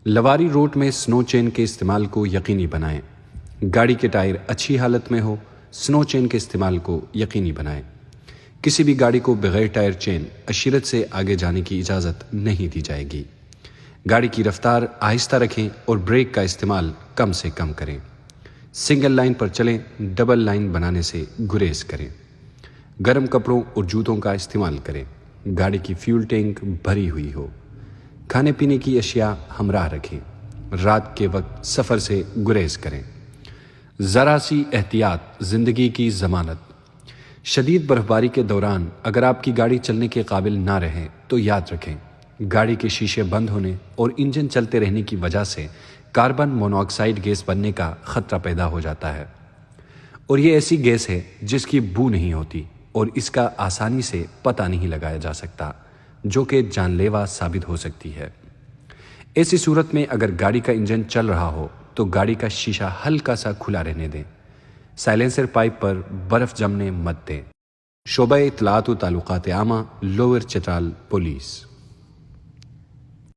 Lowari route میں سنو چین کے استعمال کو یقینی بنائیں۔ گاڑی کے ٹائر اچھی حالت میں ہو، سنو چین کے استعمال کو یقینی بنائیں۔ کسی بھی گاڑی کو بغیر ٹائر چین اشیرت سے آگے جانے کی اجازت نہیں دی جائے گی۔ گاڑی کی رفتار آہستہ رکھیں اور بریک کا استعمال کم سے کم کریں۔ سنگل لائن پر چلیں، ڈبل لائن بنانے سے گریز کریں۔ گرم کپڑوں اور جوتوں کا استعمال کریں۔ گاڑی کی فیول ٹینک بھری ہوئی ہو۔ کھانے پینے کی اشیاء ہمراہ رکھیں۔ رات کے وقت سفر سے گریز کریں۔ ذرا سی احتیاط زندگی کی ضمانت۔ شدید برف باری کے دوران اگر آپ کی گاڑی چلنے کے قابل نہ رہے تو یاد رکھیں، گاڑی کے شیشے بند ہونے اور انجن چلتے رہنے کی وجہ سے کاربن مونو آکسائڈ گیس بننے کا خطرہ پیدا ہو جاتا ہے، اور یہ ایسی گیس ہے جس کی بو نہیں ہوتی اور اس کا آسانی سے پتہ نہیں لگایا جا سکتا، جو کہ جان لیوا ثابت ہو سکتی ہے۔ ایسی صورت میں اگر گاڑی کا انجن چل رہا ہو تو گاڑی کا شیشہ ہلکا سا کھلا رہنے دیں۔ سائلنسر پائپ پر برف جمنے مت دیں۔ شعبہ اطلاعات و تعلقات عامہ، لوئر چترال پولیس۔